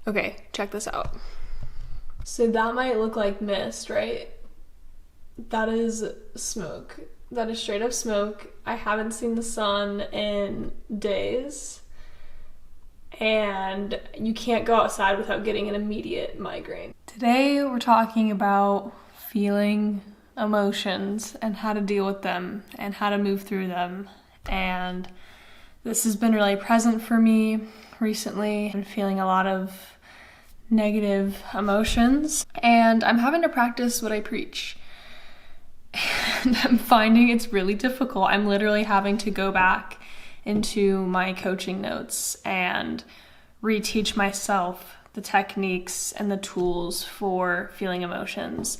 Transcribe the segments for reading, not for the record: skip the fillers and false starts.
Okay, check this out. So that might look like mist, right? That is smoke. That is straight up smoke. I haven't seen the sun in days. And you can't go outside without getting an immediate migraine. Today we're talking about feeling emotions and how to deal with them and how to move through them. And this has been really present for me recently. I'm feeling a lot of negative emotions, and I'm having to practice what I preach. And I'm finding it's really difficult. I'm literally having to go back into my coaching notes and reteach myself the techniques and the tools for feeling emotions.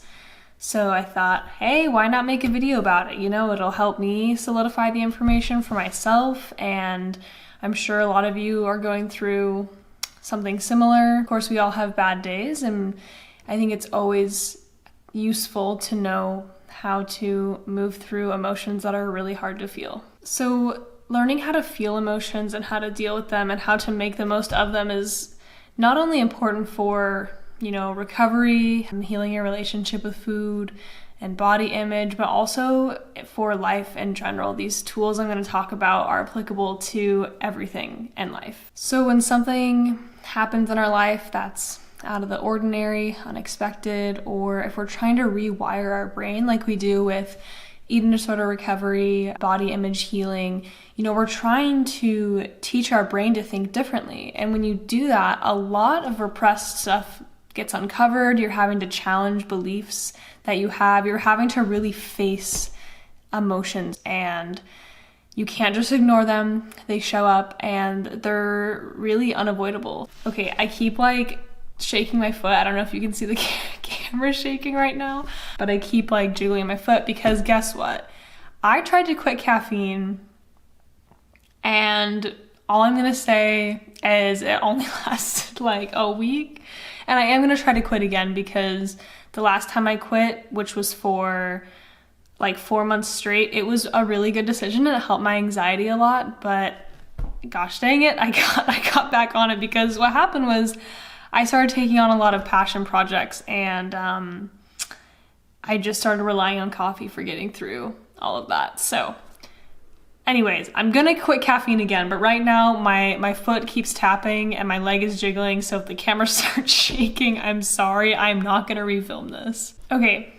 So I thought, hey, why not make a video about it? You know, it'll help me solidify the information for myself, and I'm sure a lot of you are going through something similar. Of course, we all have bad days, and I think it's always useful to know how to move through emotions that are really hard to feel. So learning how to feel emotions and how to deal with them and how to make the most of them is not only important for, recovery and healing your relationship with food and body image, but also for life in general. These tools I'm going to talk about are applicable to everything in life. So when something happens in our life that's out of the ordinary, unexpected, or if we're trying to rewire our brain like we do with eating disorder recovery, body image healing, we're trying to teach our brain to think differently. And when you do that, a lot of repressed stuff gets uncovered. You're having to challenge beliefs that you have. You're having to really face emotions, and you can't just ignore them. They show up and they're really unavoidable. Okay, I keep shaking my foot. I don't know if you can see the camera shaking right now, but I keep jiggling my foot because guess what? I tried to quit caffeine, and all I'm gonna say is it only lasted a week, and I am gonna try to quit again because the last time I quit, which was for 4 months straight, it was a really good decision and it helped my anxiety a lot, but gosh dang it, I got back on it because what happened was I started taking on a lot of passion projects, and I just started relying on coffee for getting through all of that. So anyways, I'm gonna quit caffeine again, but right now my foot keeps tapping and my leg is jiggling, so if the camera starts shaking, I'm sorry, I'm not gonna refilm this. Okay,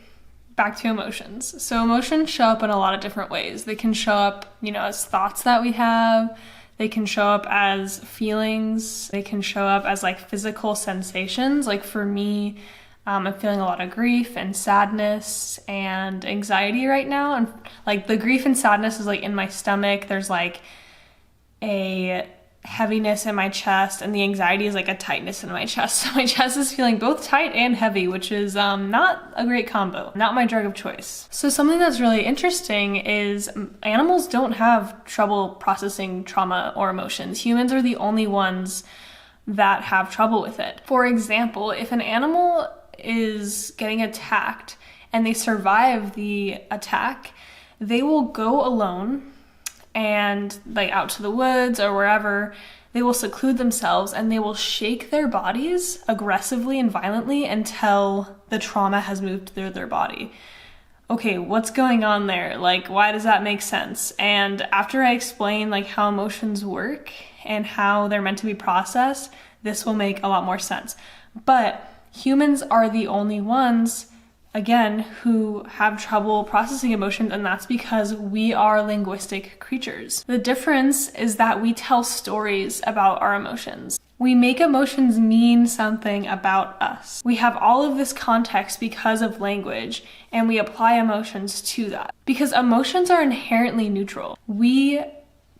back to emotions. So emotions show up in a lot of different ways. They can show up, as thoughts that we have. They can show up as feelings. They can show up as physical sensations. For me, I'm feeling a lot of grief and sadness and anxiety right now. And the grief and sadness is in my stomach. There's a heaviness in my chest, and the anxiety is a tightness in my chest. So my chest is feeling both tight and heavy, which is not a great combo, not my drug of choice. So something that's really interesting is animals don't have trouble processing trauma or emotions. Humans are the only ones that have trouble with it. For example, if an animal is getting attacked and they survive the attack, they will go alone and out to the woods or wherever. They will seclude themselves and they will shake their bodies aggressively and violently until the trauma has moved through their body. Okay, what's going on there? Why does that make sense? And after I explain how emotions work and how they're meant to be processed, this will make a lot more sense. But humans are the only ones, again, who have trouble processing emotions, and that's because we are linguistic creatures. The difference is that we tell stories about our emotions. We make emotions mean something about us. We have all of this context because of language, and we apply emotions to that. Because emotions are inherently neutral. We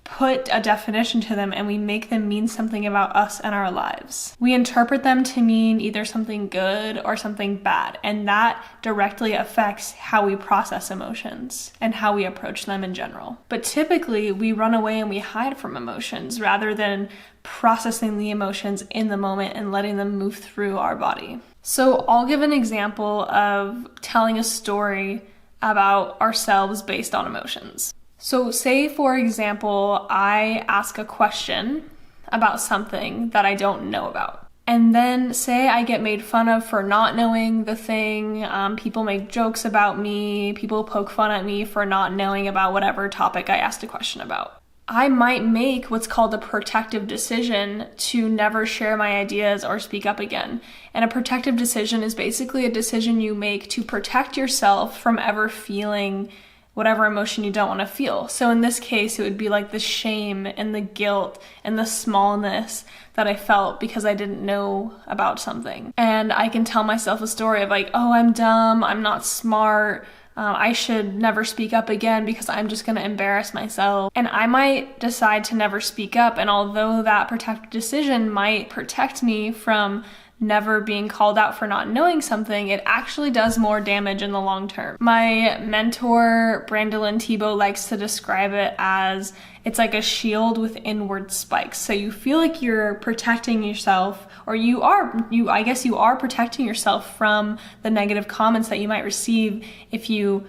put a definition to them and we make them mean something about us and our lives. We interpret them to mean either something good or something bad, and that directly affects how we process emotions and how we approach them in general. But typically we run away and we hide from emotions rather than processing the emotions in the moment and letting them move through our body. So I'll give an example of telling a story about ourselves based on emotions. So say, for example, I ask a question about something that I don't know about. And then say I get made fun of for not knowing the thing, people make jokes about me, people poke fun at me for not knowing about whatever topic I asked a question about. I might make what's called a protective decision to never share my ideas or speak up again. And a protective decision is basically a decision you make to protect yourself from ever feeling whatever emotion you don't want to feel. So in this case, it would be like the shame and the guilt and the smallness that I felt because I didn't know about something. And I can tell myself a story of like, oh, I'm dumb, I'm not smart, I should never speak up again because I'm just going to embarrass myself. And I might decide to never speak up. And although that protective decision might protect me from never being called out for not knowing something, it actually does more damage in the long term. My mentor, Brandolyn Tebow, likes to describe it as it's like a shield with inward spikes. So you feel like you're protecting yourself, or I guess you are protecting yourself from the negative comments that you might receive if you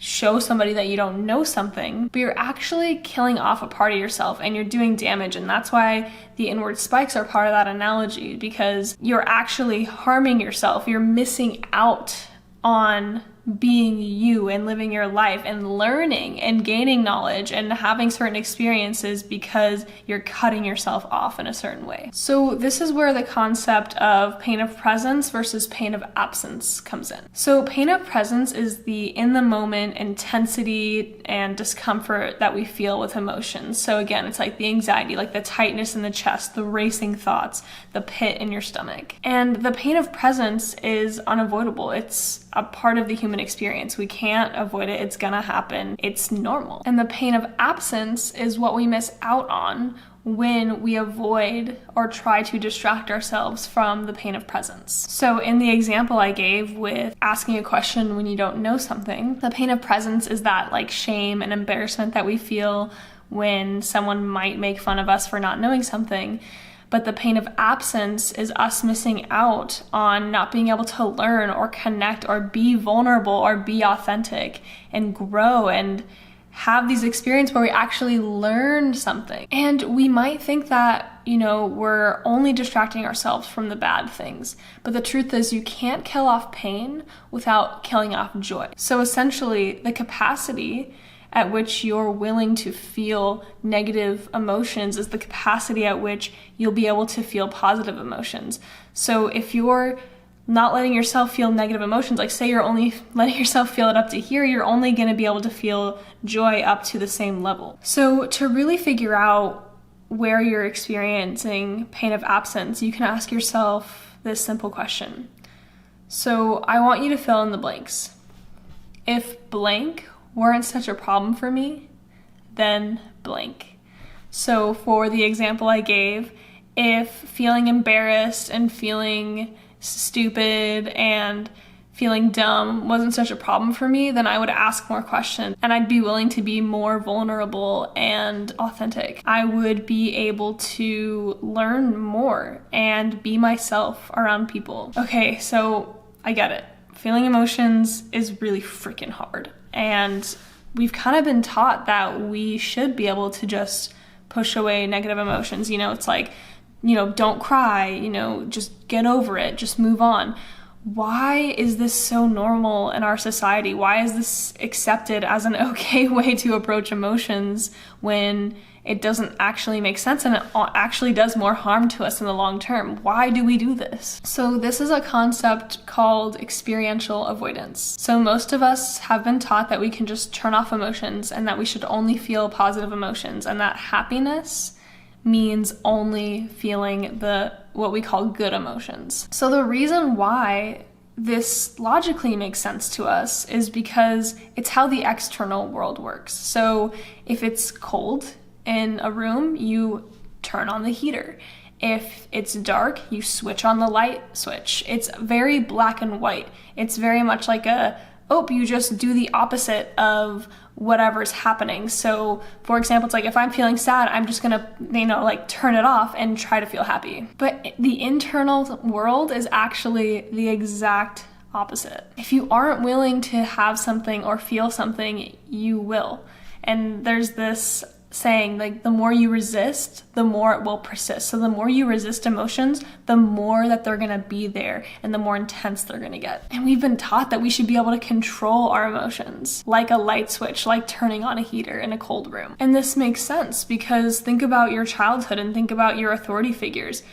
show somebody that you don't know something, but you're actually killing off a part of yourself and you're doing damage. And that's why the inward spikes are part of that analogy, because you're actually harming yourself. You're missing out on being you and living your life and learning and gaining knowledge and having certain experiences because you're cutting yourself off in a certain way. So this is where the concept of pain of presence versus pain of absence comes in. So pain of presence is the in the moment intensity and discomfort that we feel with emotions. So again, it's like the anxiety, like the tightness in the chest, the racing thoughts, the pit in your stomach. And the pain of presence is unavoidable. It's a part of the human experience. We can't avoid it. It's gonna happen. It's normal. And the pain of absence is what we miss out on when we avoid or try to distract ourselves from the pain of presence. So in the example I gave with asking a question when you don't know something, the pain of presence is that like shame and embarrassment that we feel when someone might make fun of us for not knowing something. But the pain of absence is us missing out on not being able to learn or connect or be vulnerable or be authentic and grow and have these experiences where we actually learn something. And we might think that, we're only distracting ourselves from the bad things. But the truth is you can't kill off pain without killing off joy. So essentially, the capacity at which you're willing to feel negative emotions is the capacity at which you'll be able to feel positive emotions. So if you're not letting yourself feel negative emotions, like say you're only letting yourself feel it up to here, you're only going to be able to feel joy up to the same level. So to really figure out where you're experiencing pain of absence, you can ask yourself this simple question. So I want you to fill in the blanks. If blank weren't such a problem for me, then blank. So for the example I gave, if feeling embarrassed and feeling stupid and feeling dumb wasn't such a problem for me, then I would ask more questions and I'd be willing to be more vulnerable and authentic. I would be able to learn more and be myself around people. Okay, so I get it. Feeling emotions is really freaking hard. And we've kind of been taught that we should be able to just push away negative emotions. It's like, don't cry, just get over it, just move on. Why is this so normal in our society? Why is this accepted as an okay way to approach emotions when it doesn't actually make sense and it actually does more harm to us in the long term? Why do we do this? So this is a concept called experiential avoidance. So most of us have been taught that we can just turn off emotions and that we should only feel positive emotions, and that happiness means only feeling what we call good emotions. So the reason why this logically makes sense to us is because it's how the external world works. So if it's cold in a room, you turn on the heater. If it's dark, you switch on the light switch. It's very black and white. It's very much like you just do the opposite of whatever's happening. So for example, it's like if I'm feeling sad, I'm just gonna, turn it off and try to feel happy. But the internal world is actually the exact opposite. If you aren't willing to have something or feel something, you will. And there's this saying, like, the more you resist, the more it will persist. So the more you resist emotions, the more that they're gonna be there and the more intense they're gonna get. And we've been taught that we should be able to control our emotions, like a light switch, like turning on a heater in a cold room. And this makes sense because think about your childhood and think about your authority figures.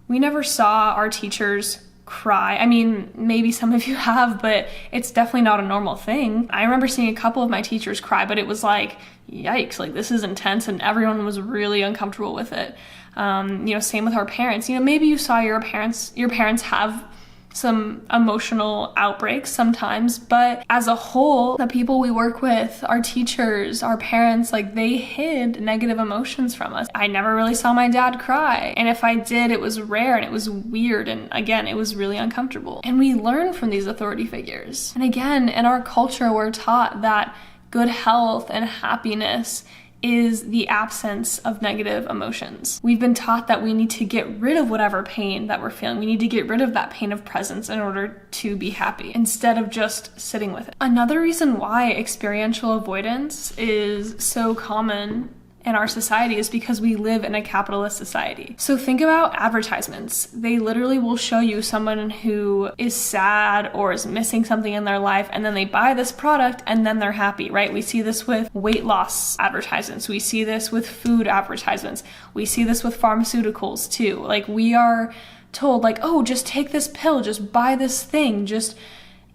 We never saw our teachers cry. I mean, maybe some of you have, but it's definitely not a normal thing. I remember seeing a couple of my teachers cry, but it was like, yikes, like this is intense, and everyone was really uncomfortable with it. Same with our parents. Maybe you saw your parents have some emotional outbreaks sometimes, but as a whole, the people we work with, our teachers, our parents, like they hid negative emotions from us. I never really saw my dad cry, and if I did, it was rare and it was weird, and again, it was really uncomfortable. And we learn from these authority figures. And again, in our culture, we're taught that good health and happiness is the absence of negative emotions. We've been taught that we need to get rid of whatever pain that we're feeling. We need to get rid of that pain of presence in order to be happy, instead of just sitting with it. Another reason why experiential avoidance is so common in our society is because we live in a capitalist society. So think about advertisements. They literally will show you someone who is sad or is missing something in their life, and then they buy this product and then they're happy, right? We see this with weight loss advertisements. We see this with food advertisements. We see this with pharmaceuticals too. Like, we are told, like, oh, just take this pill, just buy this thing, just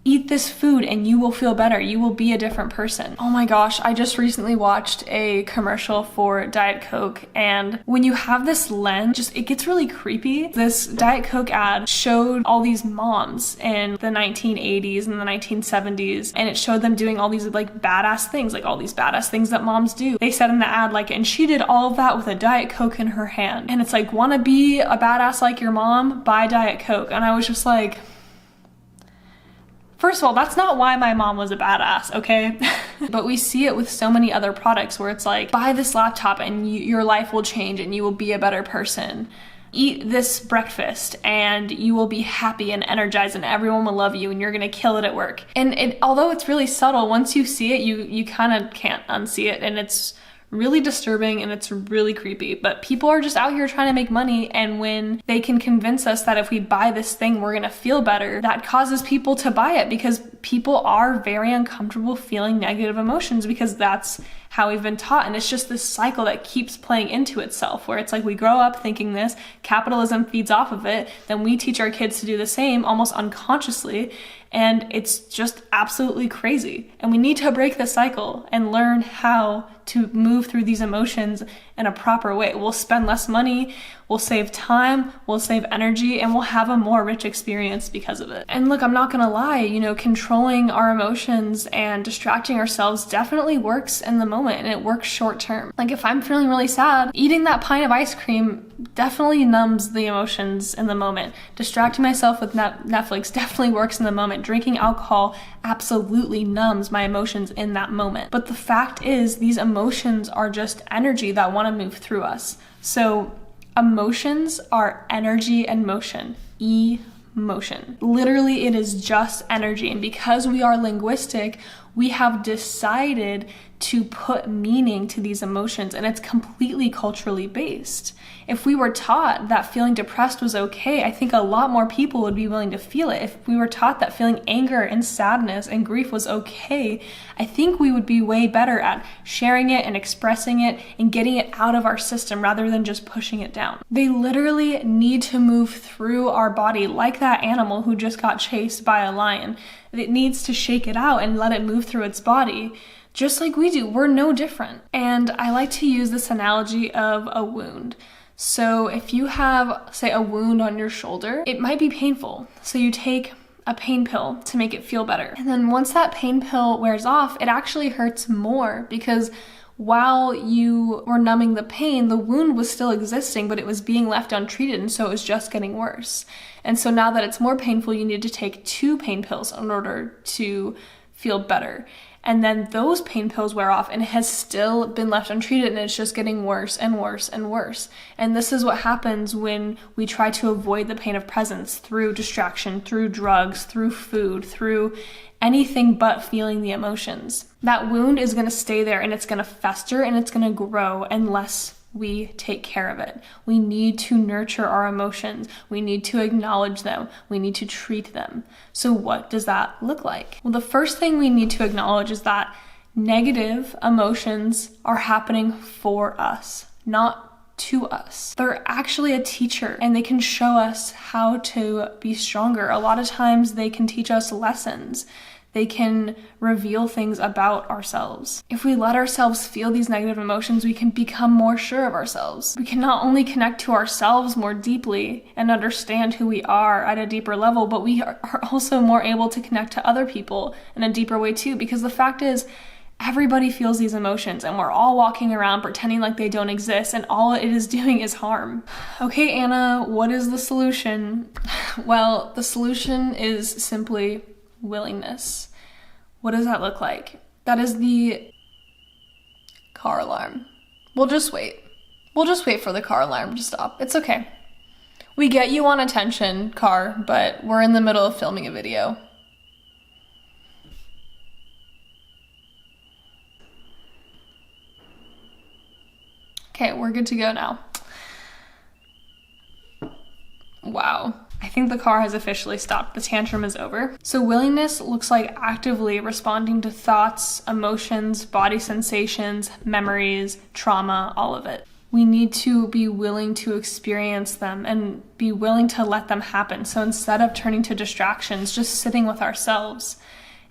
eat this food and you will feel better. You will be a different person. Oh my gosh, I just recently watched a commercial for Diet Coke, and when you have this lens, it gets really creepy. This Diet Coke ad showed all these moms in the 1980s and the 1970s, and it showed them doing all these like badass things, like all these badass things that moms do. They said in the ad, like, and she did all of that with a Diet Coke in her hand. And it's like, wanna be a badass like your mom? Buy Diet Coke. And I was just like, first of all, that's not why my mom was a badass, okay? But we see it with so many other products where it's like, buy this laptop and your life will change and you will be a better person. Eat this breakfast and you will be happy and energized and everyone will love you and you're gonna kill it at work. And although it's really subtle, once you see it, you kind of can't unsee it, and it's really disturbing and it's really creepy. But people are just out here trying to make money, and when they can convince us that if we buy this thing we're gonna feel better, that causes people to buy it, because people are very uncomfortable feeling negative emotions because that's how we've been taught. And it's just this cycle that keeps playing into itself, where it's like we grow up thinking this, capitalism feeds off of it, then we teach our kids to do the same almost unconsciously, and it's just absolutely crazy. And we need to break the cycle and learn how to move through these emotions in a proper way. We'll spend less money, we'll save time, we'll save energy, and we'll have a more rich experience because of it. And look, I'm not gonna lie, controlling our emotions and distracting ourselves definitely works in the moment, and it works short term. Like, if I'm feeling really sad, eating that pint of ice cream definitely numbs the emotions in the moment. Distracting myself with Netflix definitely works in the moment. Drinking alcohol absolutely numbs my emotions in that moment. But the fact is, these emotions are just energy that want to move through us. So emotions are energy and motion. Emotion. Literally, it is just energy. And because we are linguistic, we have decided to put meaning to these emotions, and it's completely culturally based. If we were taught that feeling depressed was okay, I think a lot more people would be willing to feel it. If we were taught that feeling anger and sadness and grief was okay, I think we would be way better at sharing it and expressing it and getting it out of our system rather than just pushing it down. They literally need to move through our body like that animal who just got chased by a lion. It needs to shake it out and let it move through its body. Just like we do, we're no different. And I like to use this analogy of a wound. So if you have, say, a wound on your shoulder, it might be painful. So you take a pain pill to make it feel better. And then once that pain pill wears off, it actually hurts more, because while you were numbing the pain, the wound was still existing, but it was being left untreated, and so it was just getting worse. And so now that it's more painful, you need to take 2 pain pills in order to feel better. And then those pain pills wear off and it has still been left untreated and it's just getting worse and worse and worse. And this is what happens when we try to avoid the pain of presence through distraction, through drugs, through food, through anything but feeling the emotions. That wound is going to stay there and it's going to fester and it's going to grow unless we take care of it. We need to nurture our emotions. We need to acknowledge them. We need to treat them. So what does that look like? Well, the first thing we need to acknowledge is that negative emotions are happening for us, not to us. They're actually a teacher and they can show us how to be stronger. A lot of times they can teach us lessons. They can reveal things about ourselves. If we let ourselves feel these negative emotions, we can become more sure of ourselves. We can not only connect to ourselves more deeply and understand who we are at a deeper level, but we are also more able to connect to other people in a deeper way too, because the fact is, everybody feels these emotions and we're all walking around pretending like they don't exist and all it is doing is harm. Okay, Anna, what is the solution? Well, the solution is simply willingness. What does that look like? That is the car alarm. We'll just wait. We'll just wait for the car alarm to stop. It's okay. We get you on attention, car, but we're in the middle of filming a video. Okay, we're good to go now. Wow. I think the car has officially stopped. The tantrum is over. So willingness looks like actively responding to thoughts, emotions, body sensations, memories, trauma, all of it. We need to be willing to experience them and be willing to let them happen. So instead of turning to distractions, just sitting with ourselves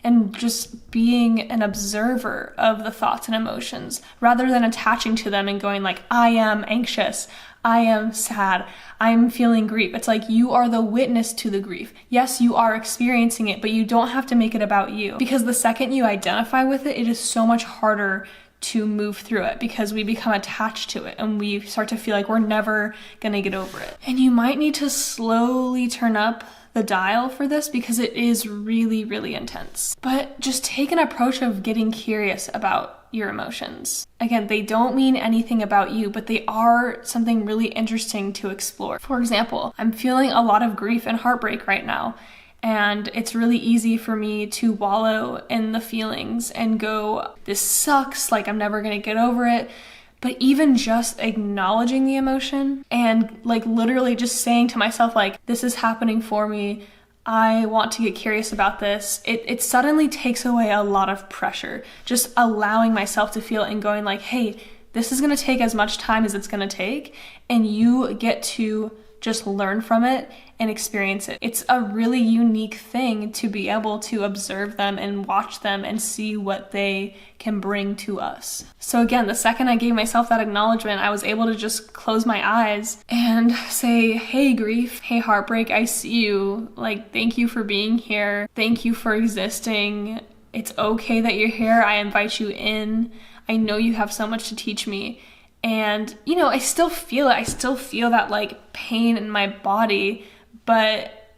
and just being an observer of the thoughts and emotions rather than attaching to them and going like, I am anxious, I am sad, I'm feeling grief. It's like you are the witness to the grief. Yes, you are experiencing it, but you don't have to make it about you, because the second you identify with it, it is so much harder to move through it because we become attached to it and we start to feel like we're never gonna get over it. And you might need to slowly turn up the dial for this because it is really, really intense. But just take an approach of getting curious about your emotions. Again, they don't mean anything about you, but they are something really interesting to explore. For example, I'm feeling a lot of grief and heartbreak right now, and it's really easy for me to wallow in the feelings and go, this sucks, like I'm never gonna get over it. But even just acknowledging the emotion and like literally just saying to myself, like, this is happening for me, I want to get curious about this, it suddenly takes away a lot of pressure. Just allowing myself to feel it and going like, hey, this is gonna take as much time as it's gonna take, and you get to just learn from it and experience it. It's a really unique thing to be able to observe them and watch them and see what they can bring to us. So again, the second I gave myself that acknowledgement, I was able to just close my eyes and say, hey grief, hey heartbreak, I see you. Like, thank you for being here. Thank you for existing. It's okay that you're here. I invite you in. I know you have so much to teach me. And, you know, I still feel it. I still feel that like pain in my body, but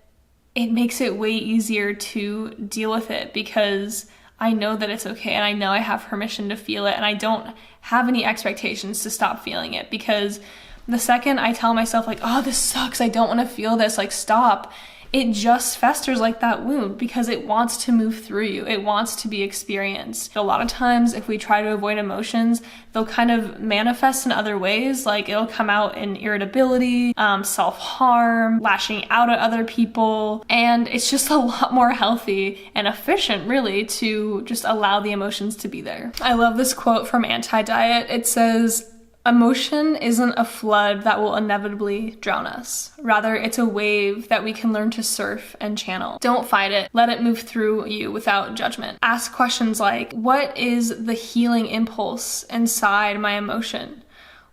it makes it way easier to deal with it because I know that it's okay and I know I have permission to feel it and I don't have any expectations to stop feeling it, because the second I tell myself like, oh, this sucks, I don't want to feel this, like stop, it just festers like that wound because it wants to move through you. It wants to be experienced. A lot of times if we try to avoid emotions, they'll kind of manifest in other ways. Like it'll come out in irritability, self-harm, lashing out at other people. And it's just a lot more healthy and efficient really to just allow the emotions to be there. I love this quote from Anti-Diet. It says, emotion isn't a flood that will inevitably drown us. Rather, it's a wave that we can learn to surf and channel. Don't fight it. Let it move through you without judgment. Ask questions like, what is the healing impulse inside my emotion?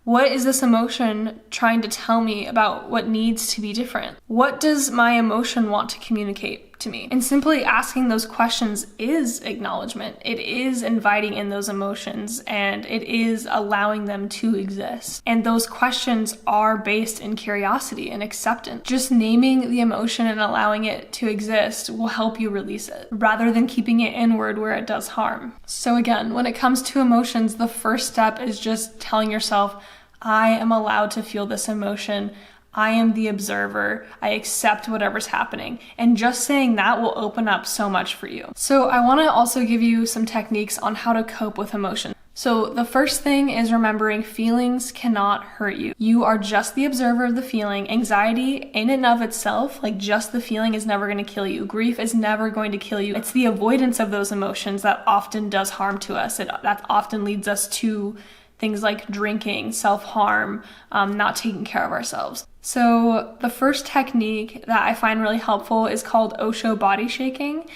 What is this emotion trying to tell me about what needs to be different? What does my emotion want to communicate? to me. And simply asking those questions is acknowledgement. It is inviting in those emotions, and it is allowing them to exist. And those questions are based in curiosity and acceptance. Just naming the emotion and allowing it to exist will help you release it, rather than keeping it inward where it does harm. So again, when it comes to emotions, the first step is just telling yourself, I am allowed to feel this emotion. I am the observer. I accept whatever's happening. And just saying that will open up so much for you. So I want to also give you some techniques on how to cope with emotion. So the first thing is remembering feelings cannot hurt you. You are just the observer of the feeling. Anxiety in and of itself, like just the feeling, is never going to kill you. Grief is never going to kill you. It's the avoidance of those emotions that often does harm to us. That often leads us to things like drinking, self-harm, not taking care of ourselves. So the first technique that I find really helpful is called Osho body shaking.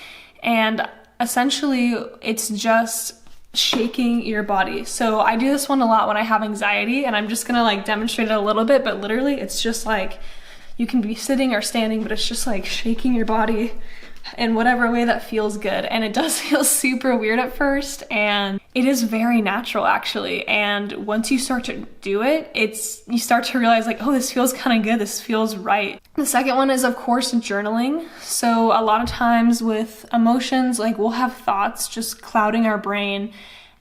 And essentially it's just shaking your body. So I do this one a lot when I have anxiety, and I'm just gonna like demonstrate it a little bit, but literally it's just like, you can be sitting or standing, but it's just like shaking your body in whatever way that feels good. And it does feel super weird at first, and it is very natural actually. And once you start to do it, you start to realize like, oh, this feels kind of good. This feels right. The second one is, of course, journaling. So a lot of times with emotions, like we'll have thoughts just clouding our brain,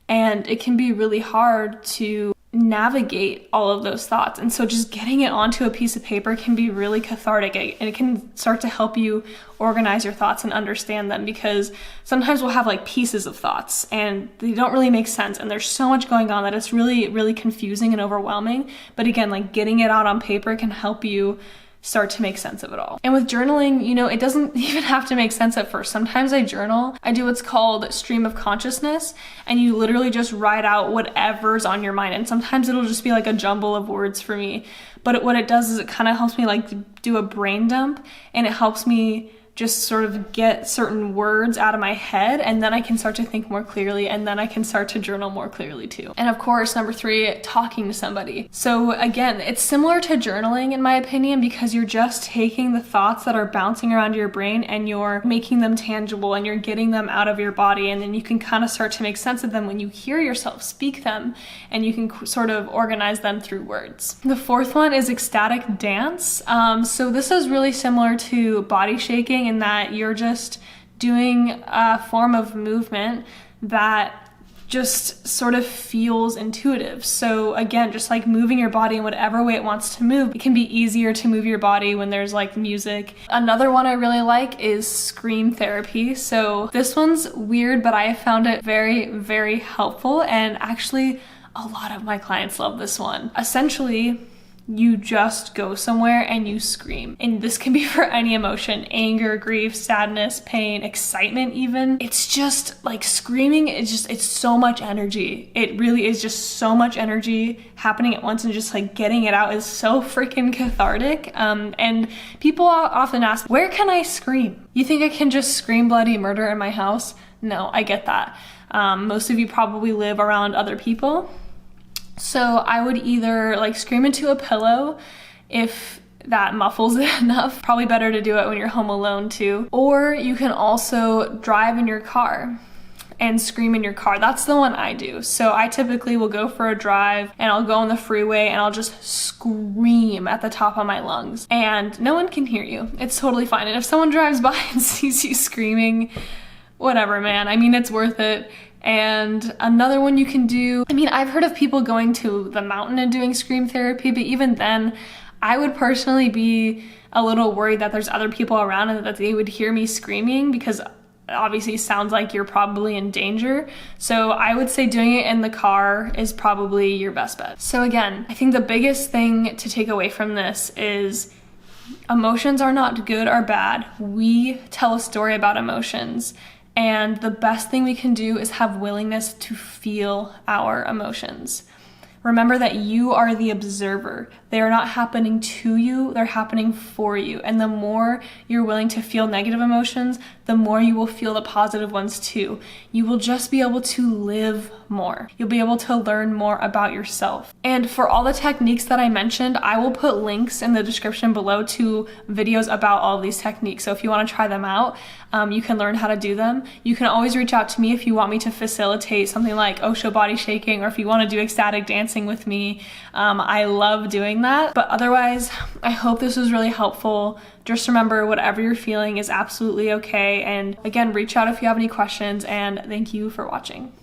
and it can be really hard to navigate all of those thoughts. And so just getting it onto a piece of paper can be really cathartic, and it can start to help you organize your thoughts and understand them, because sometimes we'll have like pieces of thoughts and they don't really make sense, and there's so much going on that it's really, really confusing and overwhelming. But again, like getting it out on paper can help you start to make sense of it all. And with journaling, it doesn't even have to make sense at first. Sometimes I journal. I do what's called stream of consciousness, and you literally just write out whatever's on your mind. And sometimes it'll just be like a jumble of words for me. But what it does is it kind of helps me like do a brain dump, and it helps me just sort of get certain words out of my head, and then I can start to think more clearly, and then I can start to journal more clearly too. And of course, number 3, talking to somebody. So again, it's similar to journaling in my opinion, because you're just taking the thoughts that are bouncing around your brain and you're making them tangible, and you're getting them out of your body, and then you can kind of start to make sense of them when you hear yourself speak them, and you can sort of organize them through words. The fourth one is ecstatic dance. So this is really similar to body shaking, in that you're just doing a form of movement that just sort of feels intuitive. So again, just like moving your body in whatever way it wants to move. It can be easier to move your body when there's like music. Another one I really like is scream therapy. So this one's weird, but I found it very, very helpful, and actually a lot of my clients love this one. Essentially, you just go somewhere and you scream. And this can be for any emotion: anger, grief, sadness, pain, excitement even. It's just like screaming, it's so much energy. It really is just so much energy happening at once, and just like getting it out is so freaking cathartic. And people often ask, where can I scream? You think I can just scream bloody murder in my house? No, I get that. Most of you probably live around other people. So I would either like scream into a pillow if that muffles it enough. Probably better to do it when you're home alone too. Or you can also drive in your car and scream in your car. That's the one I do. So I typically will go for a drive, and I'll go on the freeway and I'll just scream at the top of my lungs, and no one can hear you. It's totally fine. And if someone drives by and sees you screaming, whatever, man. I mean, it's worth it. And another one you can do, I've heard of people going to the mountain and doing scream therapy, but even then, I would personally be a little worried that there's other people around and that they would hear me screaming, because obviously it sounds like you're probably in danger. So I would say doing it in the car is probably your best bet. So again, I think the biggest thing to take away from this is emotions are not good or bad. We tell a story about emotions. And the best thing we can do is have willingness to feel our emotions. Remember that you are the observer. They are not happening to you, they're happening for you. And the more you're willing to feel negative emotions, the more you will feel the positive ones too. You will just be able to live more. You'll be able to learn more about yourself. And for all the techniques that I mentioned, I will put links in the description below to videos about all of these techniques. So if you want to try them out, you can learn how to do them. You can always reach out to me if you want me to facilitate something like Osho body shaking, or if you want to do ecstatic dancing with me. I love doing that. But otherwise, I hope this was really helpful. Just remember, whatever you're feeling is absolutely okay. And again, reach out if you have any questions, and thank you for watching.